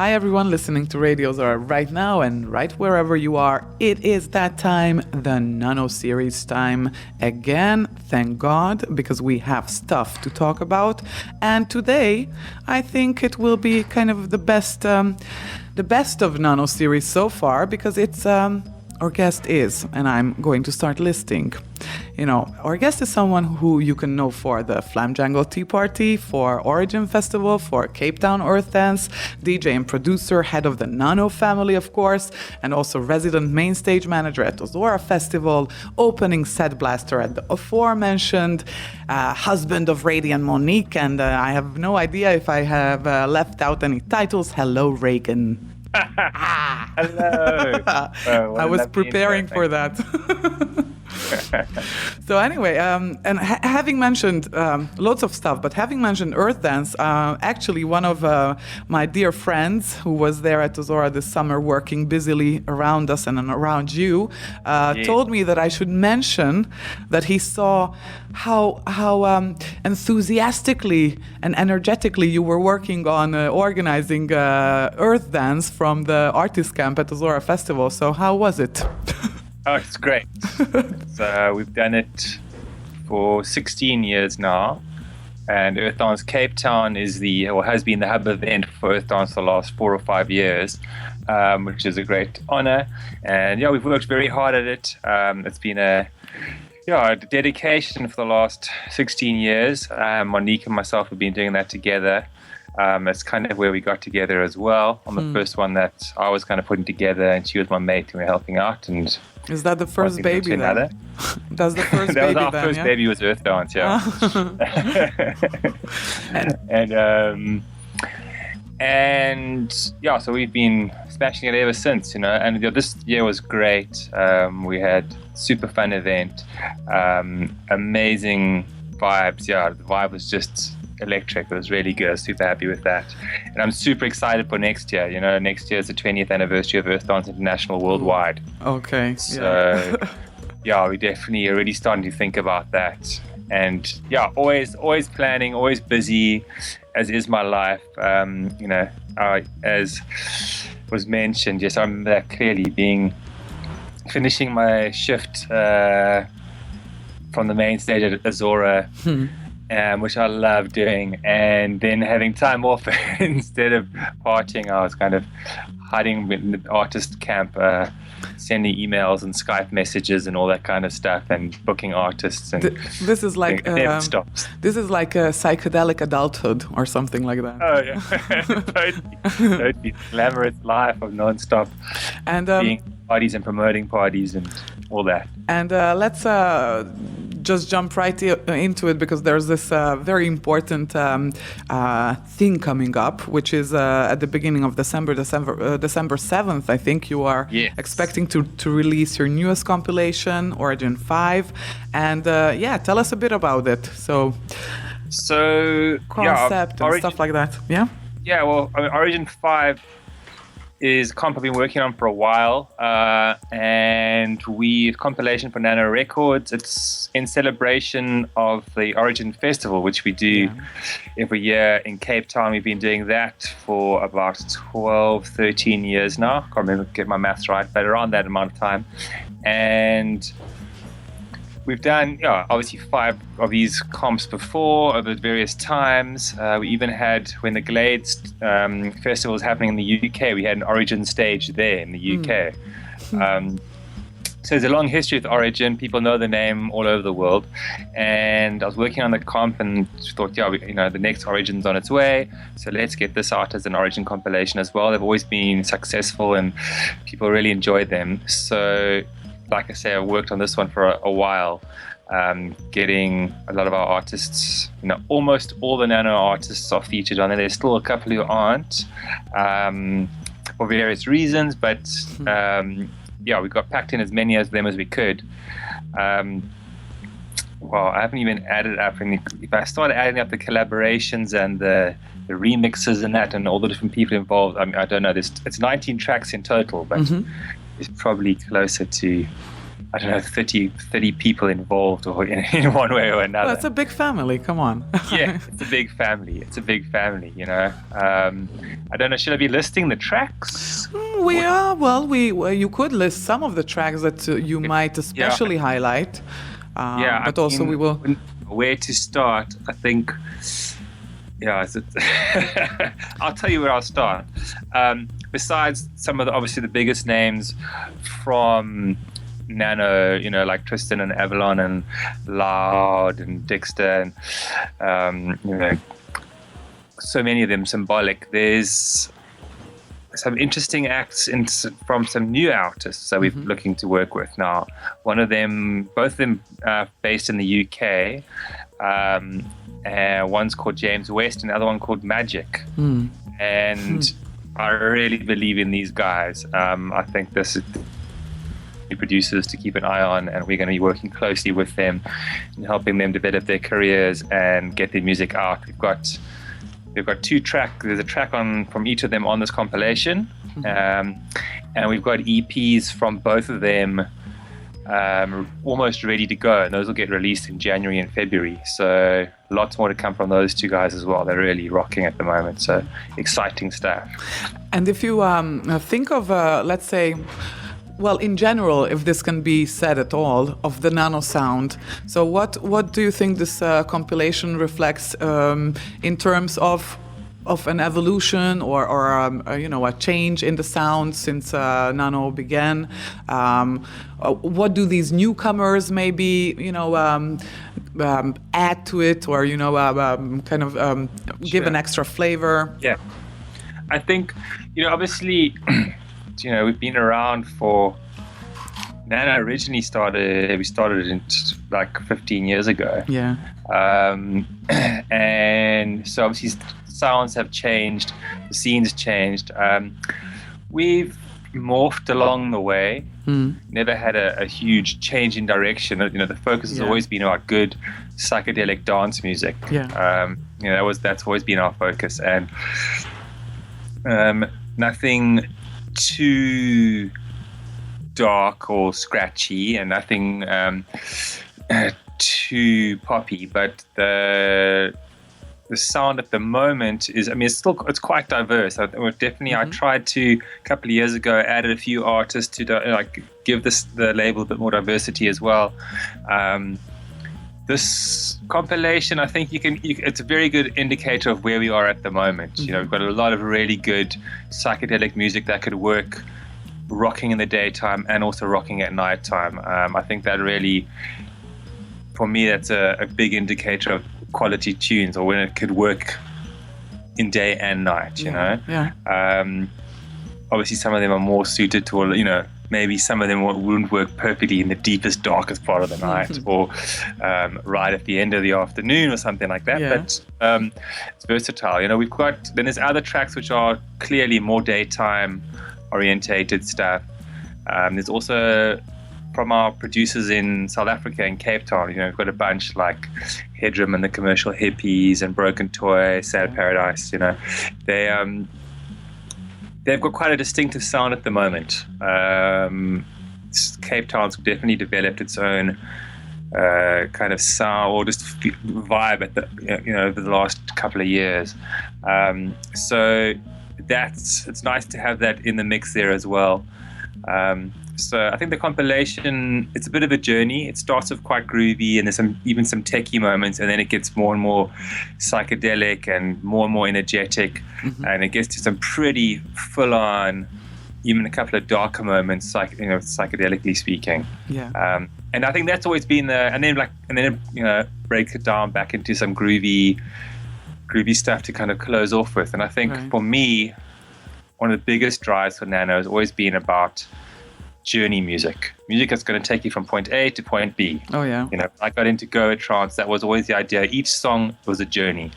Hi everyone listening to RadiOzora right now and right wherever you are. It is that time, the Nano series time again, thank God, because we have stuff to talk about. And today, I think it will be kind of the best of Nano series so far, because it's our guest is, and I'm going to start listing. You know, our guest is someone who you can know for the Flamjangle Tea Party, for Origin Festival, for Cape Town Earthdance, DJ and producer, head of the Nano family, of course, and also resident main stage manager at Ozora Festival, opening set blaster at the aforementioned, husband of Radian Monique, and I have no idea if I have left out any titles. Hello, Regan. Hello. I was preparing for that. So anyway, and having mentioned lots of stuff, but having mentioned Earthdance, actually one of my dear friends who was there at Ozora this summer working busily around us and around you, told me that I should mention that he saw how enthusiastically and energetically you were working on organizing Earthdance from the artist camp at Ozora Festival. So how was it? Oh, it's great. We've done it for 16 years now, and Earthdance Cape Town has been the hub event for Earthdance for the last 4 or 5 years, which is a great honor. And yeah, we've worked very hard at it. It's been a dedication for the last 16 years. Monique and myself have been doing that together. It's kind of where we got together as well. On the first one that I was kind of putting together, and she was my mate, and we were helping out. And is that the first baby then? That's the first that baby was our then, first yeah? baby was Earthdance, yeah. and yeah, so we've been smashing it ever since, you know. And this year was great. We had super fun event, amazing vibes. Yeah, the vibe was just electric. It was really good. I was super happy with that, and I'm super excited for next year. You know, next year is the 20th anniversary of Earthdance International worldwide. Okay. So yeah, we definitely already starting to think about that. And yeah, always planning, always busy, as is my life. You know, as was mentioned, yes, I remember that clearly, finishing my shift from the main stage at Ozora. Which I love doing, and then having time off instead of partying. I was kind of hiding in the artist camp, sending emails and Skype messages and all that kind of stuff, and booking artists. And this is like never stops. This is like a psychedelic adulthood or something like that. Oh yeah, totally glamorous life of non-stop and being parties and promoting parties and all that. And let's just jump right into it, because there's this very important thing coming up, which is at the beginning of December 7th, I think you are expecting to release your newest compilation, Origin 5. And tell us a bit about it. So concept and stuff like that. Yeah? Yeah, well, Origin 5 is a comp I've been working on for a while, and compilation for Nano Records. It's in celebration of the Origin Festival, which we do every year in Cape Town. We've been doing that for about 12, 13 years now. Can't remember, get my maths right, but around that amount of time. And we've done, obviously 5 of these comps before over various times. We even had, when the Glades Festival was happening in the UK, we had an Origin stage there in the UK. So there's a long history with Origin. People know the name all over the world. And I was working on the comp and thought, the next Origin's on its way. So let's get this out as an Origin compilation as well. They've always been successful and people really enjoyed them. So like I say, I worked on this one for a while, getting a lot of our artists, almost all the Nano artists are featured on it. There's still a couple who aren't, for various reasons, but we got packed in as many of them as we could. I haven't even added up, and if I started adding up the collaborations and the remixes and that and all the different people involved, I don't know, it's 19 tracks in total, but it's probably closer to I don't know, 30 people involved, or in one way or another. Well, it's a big family. Come on. Yeah, it's a big family. It's a big family, you know. I don't know. Should I be listing the tracks? You could list some of the tracks that you might especially highlight. But also we will. Where to start? I think. Yeah, I'll tell you where I'll start. Besides some of obviously the biggest names from Nano, you know, like Tristan and Avalon and Loud and Dickster, and you know, so many of them. Symbolic. There's some interesting acts from some new artists that we're looking to work with now. Both of them based in the UK. One's called James West, and the other one called Magik. And I really believe in these guys. I think this is producers to keep an eye on, and we're going to be working closely with them and helping them develop their careers and get their music out. We've got 2 tracks. There's a track from each of them on this compilation, and we've got EPs from both of them almost ready to go, and those will get released in January and February. So lots more to come from those 2 guys as well. They're really rocking at the moment, so exciting stuff. And if you think of, let's say, well, in general, if this can be said at all, of the Nano sound. So what do you think this compilation reflects in terms of an evolution or you know, a change in the sound since Nano began? What do these newcomers maybe, you know, add to it, or, you know, kind of give an extra flavor? Yeah, I think, you know, obviously, you know, we've been around for. Nano originally we started in like 15 years ago. Yeah. And so obviously sounds have changed, the scene's changed. We've morphed along the way. Never had a huge change in direction. You know, the focus has always been about good psychedelic dance music. Yeah. You know, that's always been our focus, and nothing too dark or scratchy, and nothing too poppy, but the sound at the moment is, I mean, it's quite diverse. I tried to, a couple of years ago, added a few artists to like give the label a bit more diversity as well. This compilation, I think it's a very good indicator of where we are at the moment. You know, we've got a lot of really good psychedelic music that could work rocking in the daytime and also rocking at nighttime. I think that really, for me, that's a big indicator of quality tunes, or when it could work in day and night, you know? Yeah. Obviously, some of them are more suited to, you know, maybe some of them wouldn't work perfectly in the deepest, darkest part of the night, or right at the end of the afternoon or something like that. Yeah. But it's versatile. You know, then there's other tracks which are clearly more daytime orientated stuff. There's also from our producers in South Africa and Cape Town, you know, we've got a bunch like Headroom and the Commercial Hippies and Broken Toy, Sad Paradise. You know, they've got quite a distinctive sound at the moment. Cape Town's definitely developed its own kind of sound or just vibe at over the last couple of years. So it's nice to have that in the mix there as well. So I think the compilation, it's a bit of a journey. It starts off quite groovy, and there's even some techie moments, and then it gets more and more psychedelic and more energetic, and it gets to some pretty full-on, even a couple of darker moments, psychedelically speaking. Yeah. And I think that's always been and then break it down back into some groovy stuff to kind of close off with. And I think for me, one of the biggest drives for Nano has always been about journey music that's going to take you from point A to point B. Oh yeah. You know, I got into Trance. That was always the idea. Each song was a journey,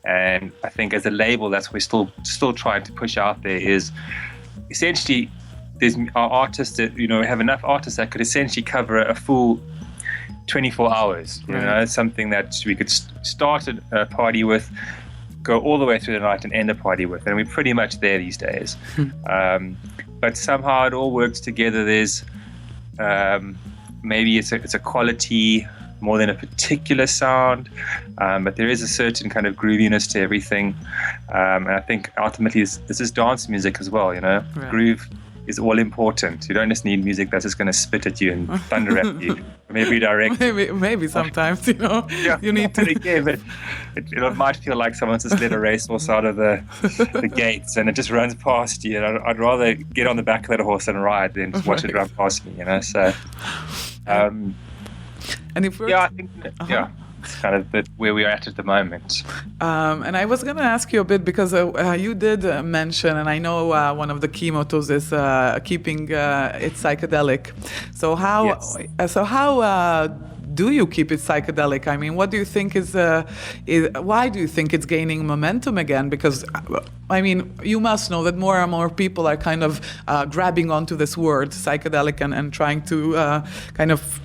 and I think as a label, that's what we're still trying to push out there. Is essentially there's our artists that we have enough artists that could essentially cover a full 24 hours. You know, it's something that we could start a party with, go all the way through the night, and end a party with, and we're pretty much there these days. But somehow it all works together. There's maybe it's a quality more than a particular sound, but there is a certain kind of grooviness to everything, and I think ultimately this is dance music as well. Right. Groove is all important. You don't just need music that's just going to spit at you and thunder at you from every direction. Maybe sometimes, you need to. Yeah, but it might feel like someone's just let a racehorse out of the gates and it just runs past you. And I'd rather get on the back of that horse and ride than just watch it run past me. So. And if we're I think it's kind of where we are at the moment. And I was going to ask you a bit because you did mention, and I know one of the key mottos is keeping it psychedelic. So how do you keep it psychedelic? I mean, what do you think why do you think it's gaining momentum again? Because, I mean, you must know that more and more people are kind of grabbing onto this word, psychedelic, and trying to kind of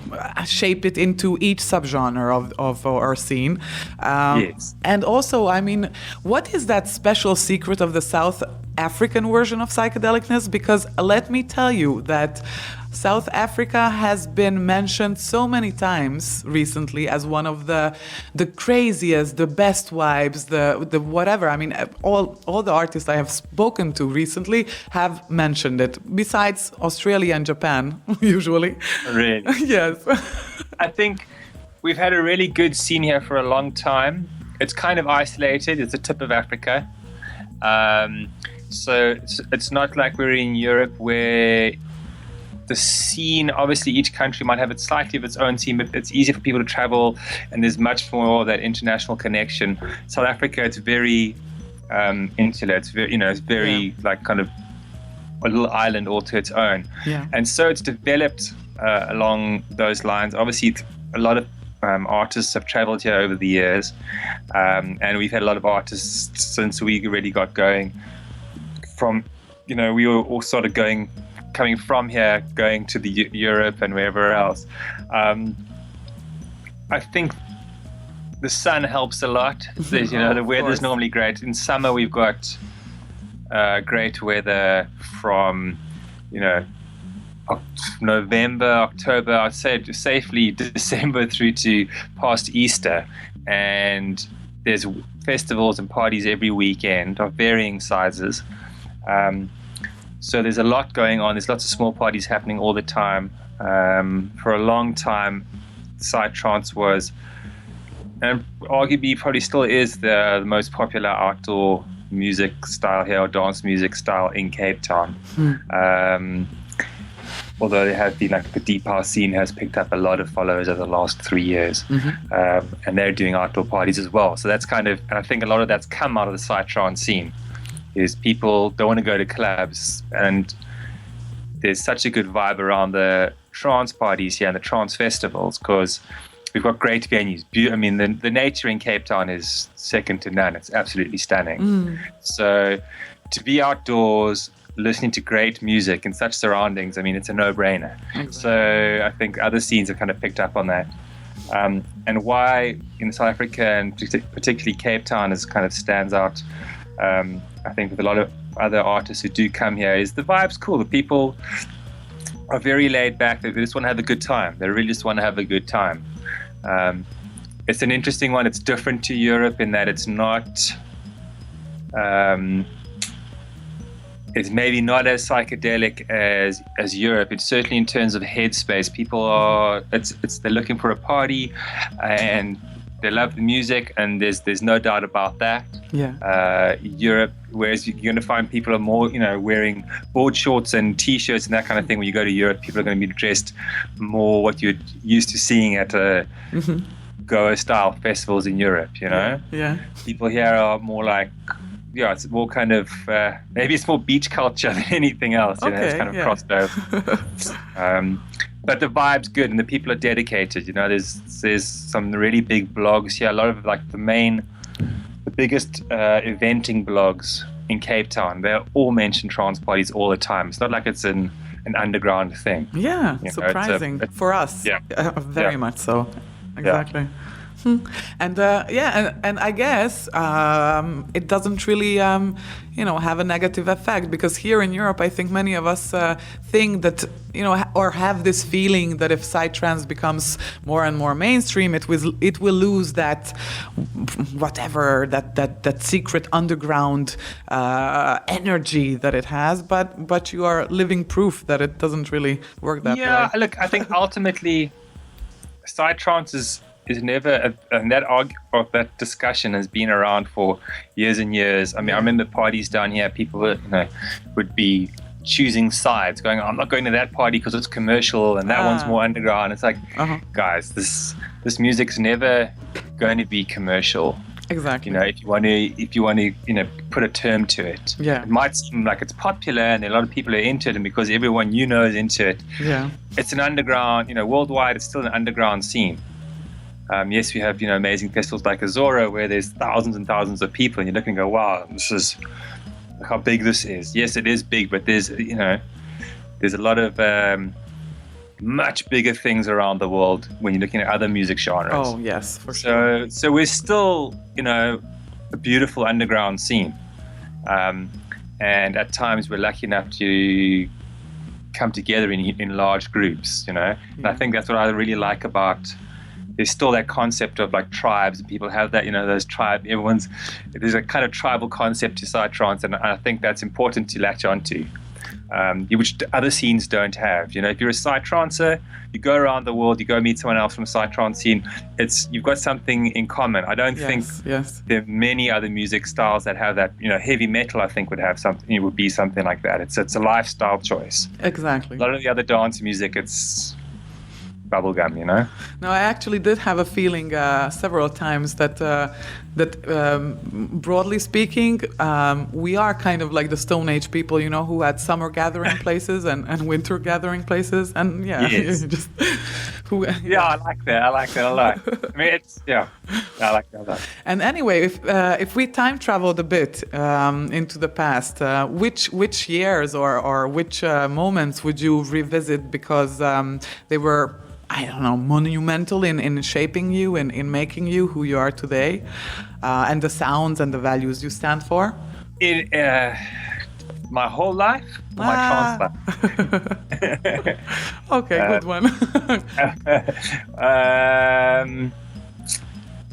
shape it into each subgenre of our scene. Yes. And also, I mean, what is that special secret of the South African version of psychedelicness? Because let me tell you that South Africa has been mentioned so many times recently as one of the craziest, the best vibes, the whatever. I mean, all the artists I have spoken to recently have mentioned it, besides Australia and Japan, usually. Really? Yes. I think we've had a really good scene here for a long time. It's kind of isolated. It's the tip of Africa. So it's not like we're in Europe where the scene, obviously each country might have slightly of its own scene, but it's easier for people to travel and there's much more of that international connection. South Africa, it's very insular. It's very, like kind of a little island all to its own. Yeah. And so it's developed along those lines. Obviously, a lot of artists have traveled here over the years, and we've had a lot of artists since we really got going. From, we were all sort of coming from here, going to the Europe and wherever else. I think the sun helps a lot. There's, the weather's normally great. In summer, we've got great weather from, November, October, I'd say safely December through to past Easter. And there's festivals and parties every weekend of varying sizes. So there's a lot going on. There's lots of small parties happening all the time. For a long time, PsyTrance was, and arguably probably still is, the most popular outdoor music style here, or dance music style in Cape Town. Although there has been, like, the deep house scene has picked up a lot of followers over the last 3 years. And they're doing outdoor parties as well. So that's kind of, and I think a lot of that's come out of the PsyTrance scene. Is people don't want to go to clubs, and there's such a good vibe around the trance parties here and the trance festivals because we've got great venues. I mean, the nature in Cape Town is second to none. It's absolutely stunning. So to be outdoors, listening to great music in such surroundings, I mean, it's a no-brainer. Exactly. So I think other scenes have kind of picked up on that. And why in South Africa and particularly Cape Town is kind of stands out, I think with a lot of other artists who do come here, is the vibe's cool. The people are very laid back. They just want to have a good time. They really just want to have a good time. It's an interesting one. It's different to Europe in that it's not, it's maybe not as psychedelic as Europe. It's certainly in terms of headspace. People are, they're looking for a party and they love the music, and there's no doubt about that. Yeah. Europe, whereas you're going to find people are more, wearing board shorts and t-shirts and that kind of thing. When you go to Europe, people are going to be dressed more what you're used to seeing at Goa-style festivals in Europe, Yeah. People here are more like, it's more kind of, maybe it's more beach culture than anything else. It's kind of crossed over. But the vibe's good and the people are dedicated. There's some really big blogs here. A lot of like the biggest eventing blogs in Cape Town. They all mention trance parties all the time. It's not like it's an underground thing. Yeah, surprising for us. Yeah, very much so. Exactly. And and I guess it doesn't really, have a negative effect, because here in Europe, I think many of us think that, or have this feeling that if PsyTrance becomes more and more mainstream, it will lose that whatever that secret underground energy that it has. But you are living proof that it doesn't really work that way. Yeah, look, I think ultimately, PsyTrance is never, and that discussion has been around for years and years. I mean, I remember parties down here, people would be choosing sides, going, I'm not going to that party because it's commercial and that one's more underground. It's like, guys, this music's never going to be commercial. Exactly. If you want to, put a term to it. Yeah. It might seem like it's popular and a lot of people are into it, and because everyone is into it. Yeah. It's an underground, worldwide, it's still an underground scene. Yes, we have, amazing festivals like Azora where there's thousands and thousands of people, and you're looking and go, wow, this is how big this is. Yes, it is big, but there's a lot of much bigger things around the world when you're looking at other music genres. Oh, yes, for sure. So we're still, a beautiful underground scene. And at times we're lucky enough to come together in large groups, And I think that's what I really like about, there's still that concept of like tribes. People have that, those there's a kind of tribal concept to PsyTrance, and I think that's important to latch onto. Which other scenes don't have. If you're a PsyTrancer, you go around the world, you go meet someone else from a PsyTrance scene, you've got something in common. I don't think there are many other music styles that have that. Heavy metal, I think, would have something. It would be something like that. It's a lifestyle choice. Exactly. A lot of the other dance music, it's bubblegum, No, I actually did have a feeling several times that broadly speaking, we are kind of like the Stone Age people, who had summer gathering places and winter gathering places, and yes. I like that. I like that a lot. I mean, I like that a lot. And anyway, if we time traveled a bit into the past, which years or which moments would you revisit because they were, I don't know, monumental in shaping you, in making you who you are today, and the sounds and the values you stand for? In my whole life, my trance life. Okay, good one.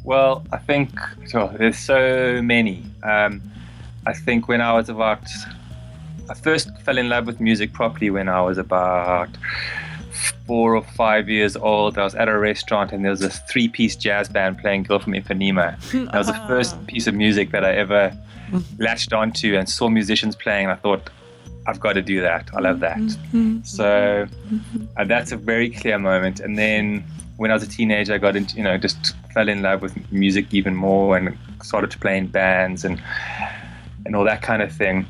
Well, I think there's so many. I think when I was I first fell in love with music properly when I was about 4 or 5 years old. I was at a restaurant and there was a 3-piece jazz band playing Girl from Ipanema. That was the first piece of music that I ever latched onto and saw musicians playing, and I thought, I've got to do that. I love that. So that's a very clear moment. And then when I was a teenager, I got into, just fell in love with music even more and started to play in bands and all that kind of thing.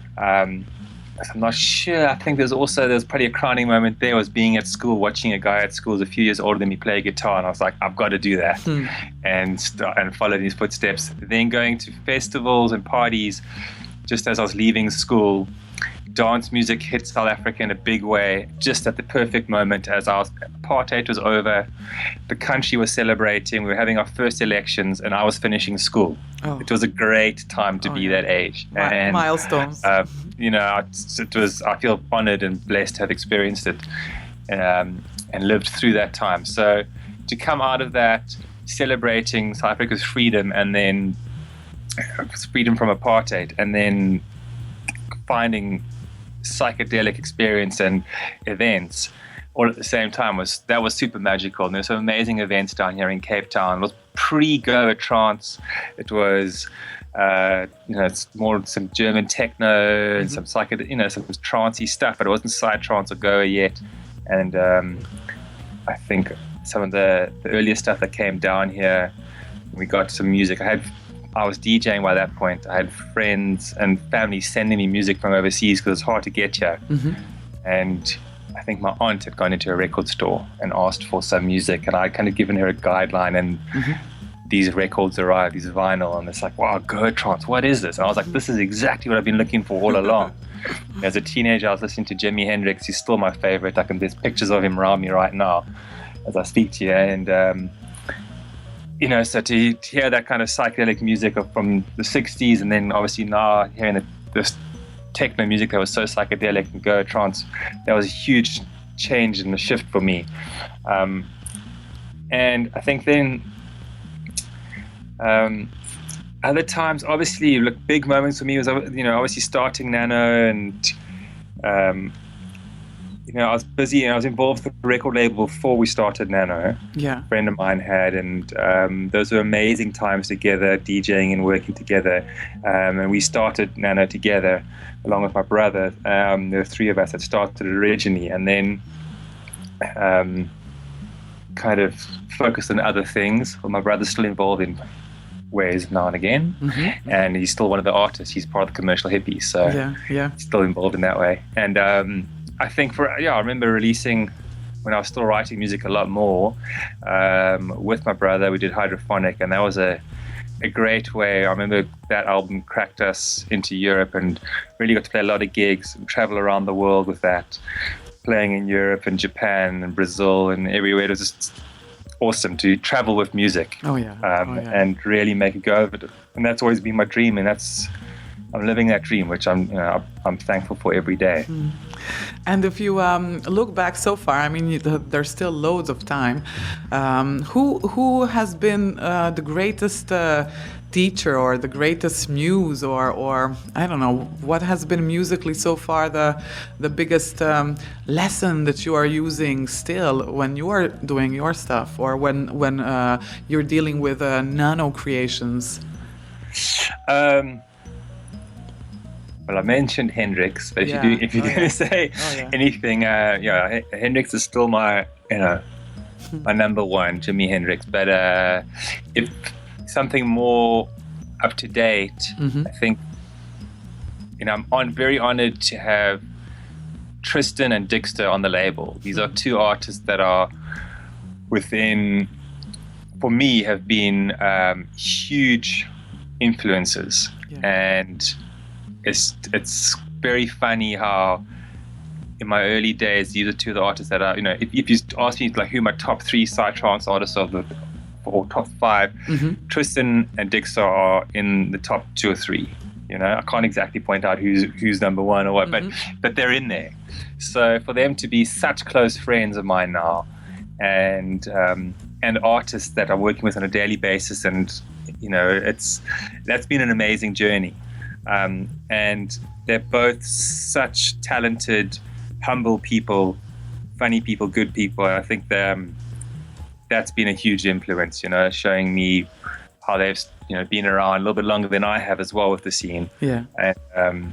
I'm not sure. I think there's probably a crowning moment there, was being at school, watching a guy at school who's a few years older than me play guitar, and I was like, I've got to do that, and follow in his footsteps. Then going to festivals and parties, just as I was leaving school, dance music hit South Africa in a big way, just at the perfect moment as apartheid was over, the country was celebrating, we were having our first elections, and I was finishing school. It was a great time to be that age. And milestones. I feel honored and blessed to have experienced it and lived through that time. So to come out of that, celebrating South Africa's freedom, and then freedom from apartheid, and then finding psychedelic experience and events all at the same time was super magical. And there's some amazing events down here in Cape Town. It was pre-Go Trance. It was it's more some German techno and some psychedelic, some trancey stuff, but it wasn't PsyTrance or Goa yet. And I think some of the earlier stuff that came down here, we got some music. I was DJing by that point. I had friends and family sending me music from overseas because it's hard to get here. And I think my aunt had gone into a record store and asked for some music, and I'd kind of given her a guideline, and these records arrived, these vinyl, and it's like, wow, Go Trance, what is this? And I was like, this is exactly what I've been looking for all along. As a teenager, I was listening to Jimi Hendrix. He's still my favorite. There's pictures of him around me right now as I speak to you. And so to hear that kind of psychedelic music from the 60s, and then obviously now hearing this techno music that was so psychedelic and go trance, that was a huge change and a shift for me. And I think then other times, obviously, big moments for me was, obviously starting Nano, and I was busy and I was involved with the record label before we started Nano. Yeah. A friend of mine had, and those were amazing times together, DJing and working together. And we started Nano together along with my brother. There were three of us that started originally, and then kind of focused on other things. Well, my brother's still involved in ways now and again, and he's still one of the artists. He's part of the Commercial Hippies, so he's still involved in that way. And I think I remember releasing, when I was still writing music a lot more, with my brother. We did Hydrophonic, and that was a great way. I remember that album cracked us into Europe, and really got to play a lot of gigs and travel around the world with that, playing in Europe and Japan and Brazil and everywhere. It was just awesome to travel with music. And really make a go of it. And that's always been my dream, and I'm living that dream, which I'm thankful for every day. And if you look back so far, I mean, there's still loads of time. Who has been the greatest teacher or the greatest muse, or I don't know, what has been musically so far the biggest lesson that you are using still when you are doing your stuff, or when you're dealing with nano creations? Well, I mentioned Hendrix, but if you're going to say anything, Hendrix is still my my number one, Jimi Hendrix. But if something more up to date, I think I'm very honored to have Tristan and Dickster on the label. These are two artists that are for me, have been huge influences, and it's very funny how in my early days, these are two of the artists that are, if you ask me who my top three PsyTrance artists or top five, Tristan and Dickster are in the top 2 or 3. I can't exactly point out who's number one or what, but they're in there. So for them to be such close friends of mine now, and artists that I'm working with on a daily basis, and that's been an amazing journey. And they're both such talented, humble people, funny people, good people. I think that's been a huge influence, showing me how they've been around a little bit longer than I have as well with the scene. Yeah. And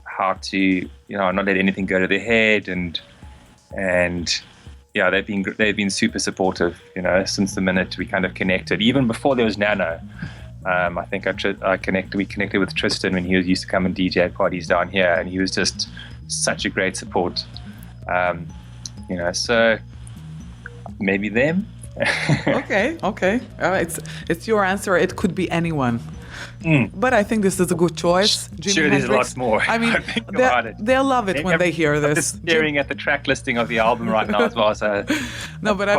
how to not let anything go to their head, and they've been super supportive, since the minute we kind of connected, even before there was Nano. I think we connected with Tristan when he used to come and DJ at parties down here, and he was just such a great support. So maybe them. Okay. It's your answer. It could be anyone. But I think this is a good choice. Jimi Hendrix. There's lots more. I mean, they'll love it when they hear this. I'm just staring at the track listing of the album right now as well. So no, but I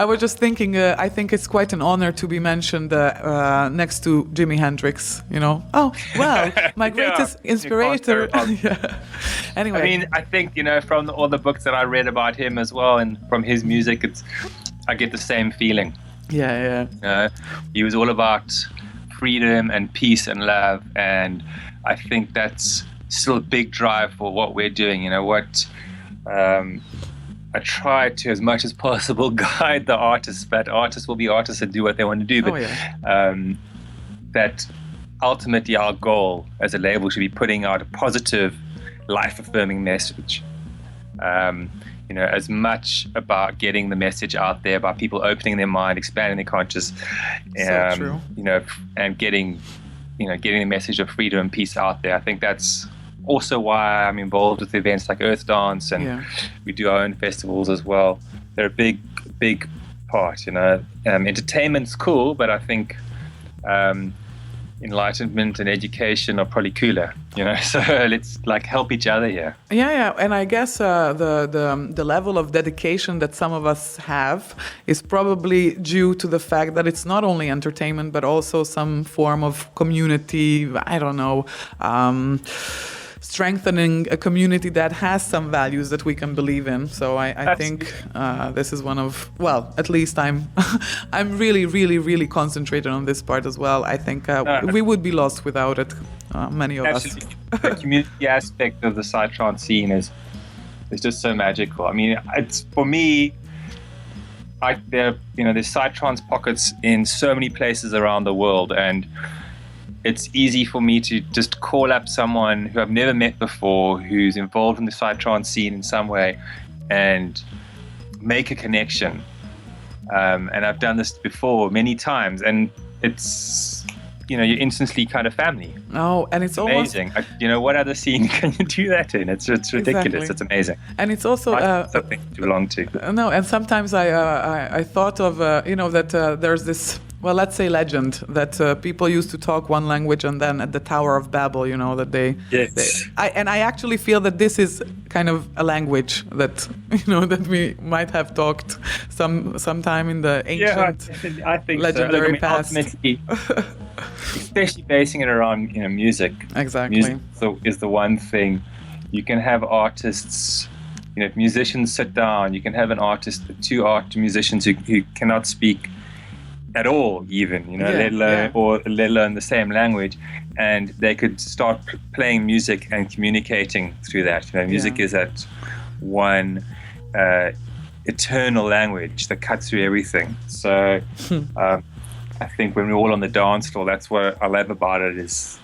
was just thinking. I think it's quite an honor to be mentioned next to Jimi Hendrix. Oh well, my greatest inspirator. Anyway, I mean, I think from all the books that I read about him as well, and from his music, I get the same feeling. Yeah. He was all about freedom and peace and love, and I think that's still a big drive for what we're doing. I try to, as much as possible, guide the artists, but artists will be artists and do what they want to do. But that ultimately our goal as a label should be putting out a positive, life-affirming message. As much about getting the message out there, about people opening their mind, expanding their conscious, so true. And getting the message of freedom and peace out there. I think that's also why I'm involved with events like Earthdance, and we do our own festivals as well. They're a big part. Entertainment's cool, but I think enlightenment and education are probably cooler, so let's like help each other here. Yeah, and I guess the level of dedication that some of us have is probably due to the fact that it's not only entertainment but also some form of community, I don't know, strengthening a community that has some values that we can believe in. So I think this is one of, well, at least I'm really, really, really concentrated on this part as well. I think we would be lost without it, many of us. The community aspect of the PsyTrance scene is just so magical. I mean, it's for me, there's PsyTrance pockets in so many places around the world, and it's easy for me to just call up someone who I've never met before, who's involved in the PsyTrance scene in some way, and make a connection. And I've done this before many times, and it's, you're instantly kind of family. Oh, and it's amazing. What other scene can you do that in? It's ridiculous. Exactly. It's amazing. And it's also something to belong to. No, and sometimes I thought of that there's this, well, let's say legend that people used to talk one language, and then at the Tower of Babel, that they. Yes. I actually feel that this is kind of a language that that we might have talked sometime in the ancient, I think legendary past. Ultimately, especially basing it around music. Exactly. Music is the one thing. You can have artists. If musicians sit down, you can have an artist, two musicians who cannot speak at all, even let alone the same language, and they could start playing music and communicating through that. Music is that one eternal language that cuts through everything. So I think when we're all on the dance floor, that's what I love about it, is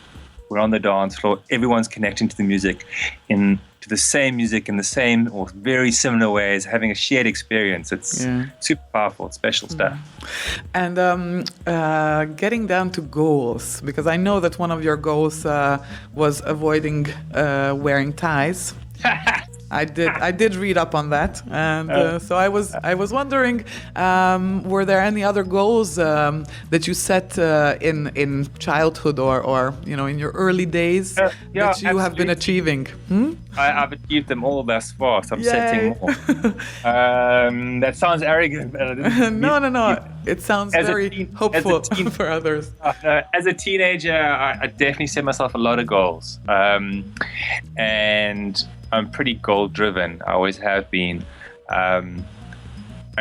we're on the dance floor, everyone's connecting to the music, to the same music in the same or very similar ways, having a shared experience. It's super powerful, it's special stuff. And getting down to goals, because I know that one of your goals was avoiding wearing ties. I did read up on that, and so I was wondering, were there any other goals that you set in childhood or in your early days that you absolutely. have been achieving? I've achieved them all thus far, so I'm setting more. That sounds arrogant. No. It sounds very hopeful for others. As a teenager, I definitely set myself a lot of goals, and I'm pretty goal-driven. I always have been, and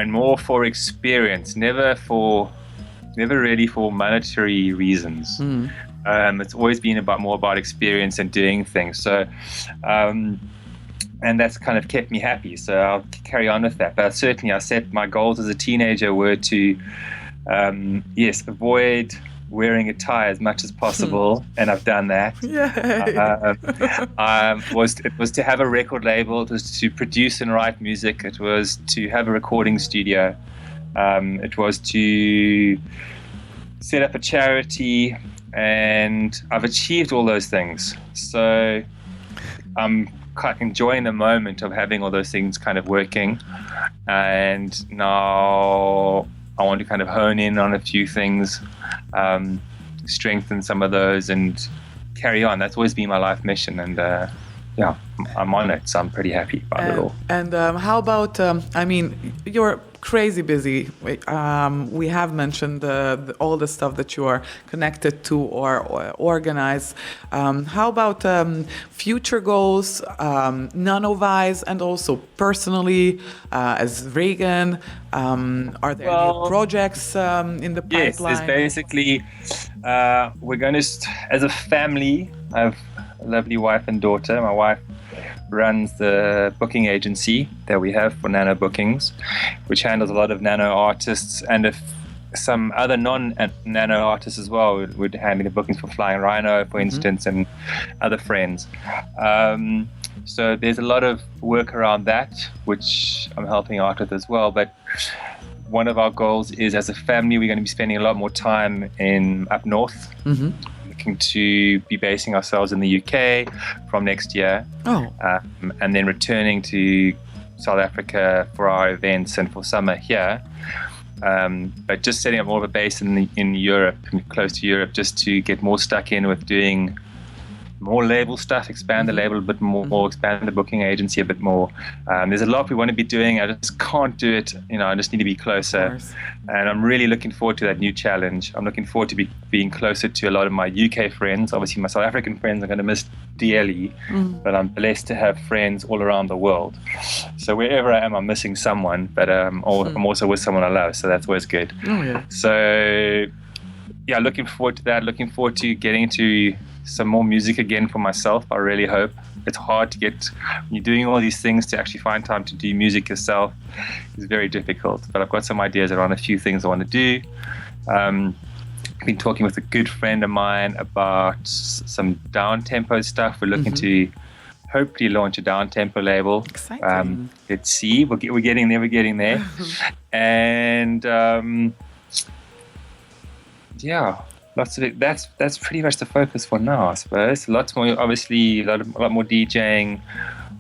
more for experience, never really for monetary reasons. It's always been more about experience and doing things. So, and that's kind of kept me happy. So I'll carry on with that. But certainly, I set my goals as a teenager were to, avoid wearing a tie as much as possible, and I've done that. It was to have a record label, it was to produce and write music, it was to have a recording studio, it was to set up a charity, and I've achieved all those things. So I'm quite enjoying the moment of having all those things kind of working, and now I want to kind of hone in on a few things, strengthen some of those, and carry on. That's always been my life mission, and I'm on it, so I'm pretty happy about it all. And how about, you're crazy busy. We have mentioned all the stuff that you are connected to or organize. How about future goals, Nano-wise, and also personally, as Regan? Are there new projects in the pipeline? Yes, there's basically, we're going to, as a family, I have a lovely wife and daughter. My wife runs the booking agency that we have for Nano bookings, which handles a lot of Nano artists, and if some other non-Nano artists as well would handle the bookings for Flying Rhino, for instance, and other friends. So there's a lot of work around that, which I'm helping out with as well. But one of our goals is, as a family, we're going to be spending a lot more time up north. Looking to be basing ourselves in the UK from next year, and then returning to South Africa for our events and for summer here. But just setting up more of a base in Europe, close to Europe, just to get more stuck in with doing more label stuff, expand the label a bit more, expand the booking agency a bit more. There's a lot we want to be doing. I just can't do it. I just need to be closer. And I'm really looking forward to that new challenge. I'm looking forward to being closer to a lot of my UK friends. Obviously, my South African friends are going to miss dearly, but I'm blessed to have friends all around the world. So wherever I am, I'm missing someone, but I'm also with someone I love, so that's always good. So yeah, looking forward to that. Looking forward to getting into some more music again for myself. I really hope. It's hard to get, when you're doing all these things, to actually find time to do music yourself is very difficult. But I've got some ideas around a few things I want to do. I've been talking with a good friend of mine about some down-tempo stuff. We're looking to hopefully launch a down-tempo label. Exciting. Let's see. We're getting there. And yeah, lots of it. That's pretty much the focus for now, I suppose. Lots more, obviously, a lot more DJing.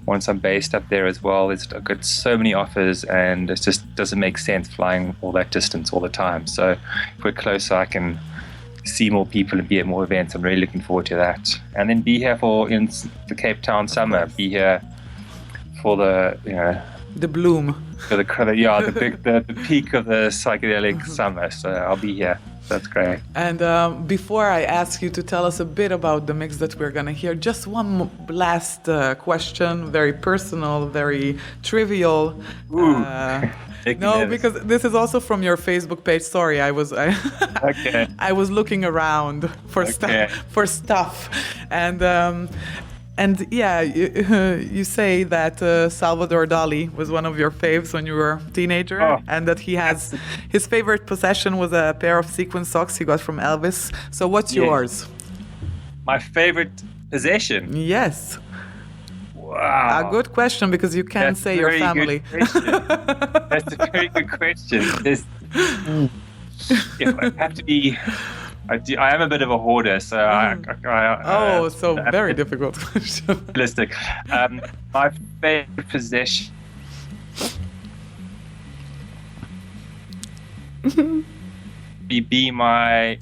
Once I'm based up there as well, I've got so many offers, and it just doesn't make sense flying all that distance all the time. So if we're closer, I can see more people and be at more events. I'm really looking forward to that. And then be here in the Cape Town summer. Be here for the bloom. For the peak of the psychedelic summer. So I'll be here. That's great. And before I ask you to tell us a bit about the mix that we're going to hear, just one last question, very personal, very trivial. No, because this is also from your Facebook page. Sorry, I was looking around for stuff, and yeah, you say that Salvador Dali was one of your faves when you were a teenager, and that his favorite possession was a pair of sequin socks he got from Elvis. So what's yours? My favorite possession? Yes. Wow. A good question, because you can't say your family. That's a very good question. If I have to be... I am a bit of a hoarder, so very difficult question. Realistic. My favorite possession be my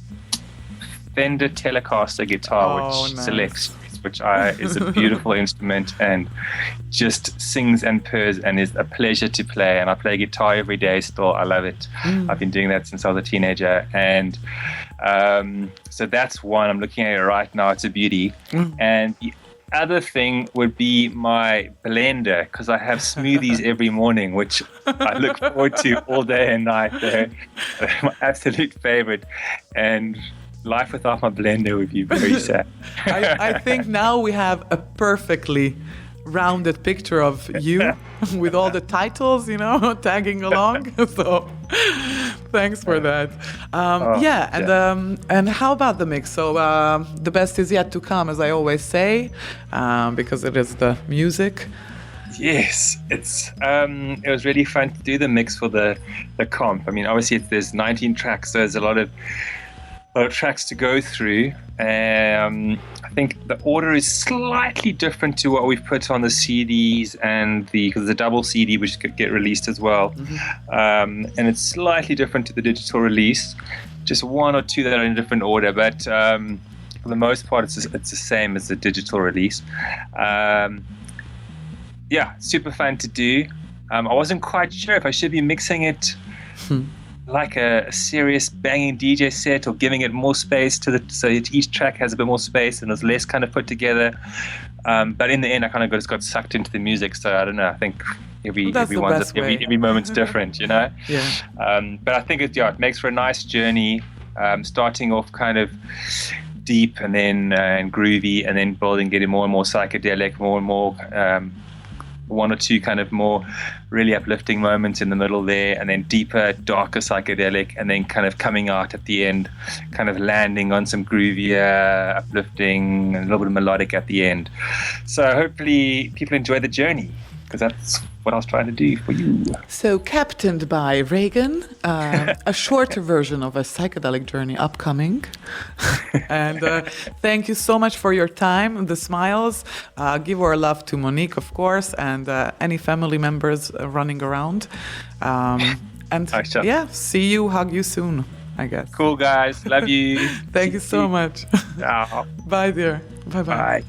Fender Telecaster guitar, which selects, which is a beautiful instrument and just sings and purrs and is a pleasure to play. And I play guitar every day still. I love it. I've been doing that since I was a teenager. And so that's one. I'm looking at it right now. It's a beauty. And the other thing would be my blender, because I have smoothies every morning, which I look forward to all day and night. They're my absolute favorite. And life without my blender would be very sad. I think now we have a perfectly rounded picture of you with all the titles, tagging along. So thanks for that. And how about the mix? So the best is yet to come, as I always say, because it is the music. Yes, it was really fun to do the mix for the comp. I mean, obviously there's 19 tracks, so there's a lot of tracks to go through. I think the order is slightly different to what we've put on the CDs because the double CD which could get released as well, and it's slightly different to the digital release. Just one or two that are in a different order, but for the most part it's the same as the digital release. Super fun to do. I wasn't quite sure if I should be mixing it like a serious banging DJ set or giving it more space so each track has a bit more space and there's less kind of put together. But in the end, I kind of just got sucked into the music. So I don't know. I think every moment's different, Yeah. But I think it makes for a nice journey, starting off kind of deep and then and groovy, and then building, getting more and more psychedelic, more and more. One or two kind of more really uplifting moments in the middle there, and then deeper, darker psychedelic, and then kind of coming out at the end, kind of landing on some groovier, uplifting, and a little bit of melodic at the end. So hopefully people enjoy the journey, because that's what I was trying to do for you. So, captained by Regan, a shorter version of a psychedelic journey upcoming. And thank you so much for your time, the smiles. Give our love to Monique, of course, and any family members running around. And sure. yeah, see you, hug you soon, I guess. Cool, guys. Love you. Thank you so much. Ciao. Bye, dear. Bye-bye. Bye.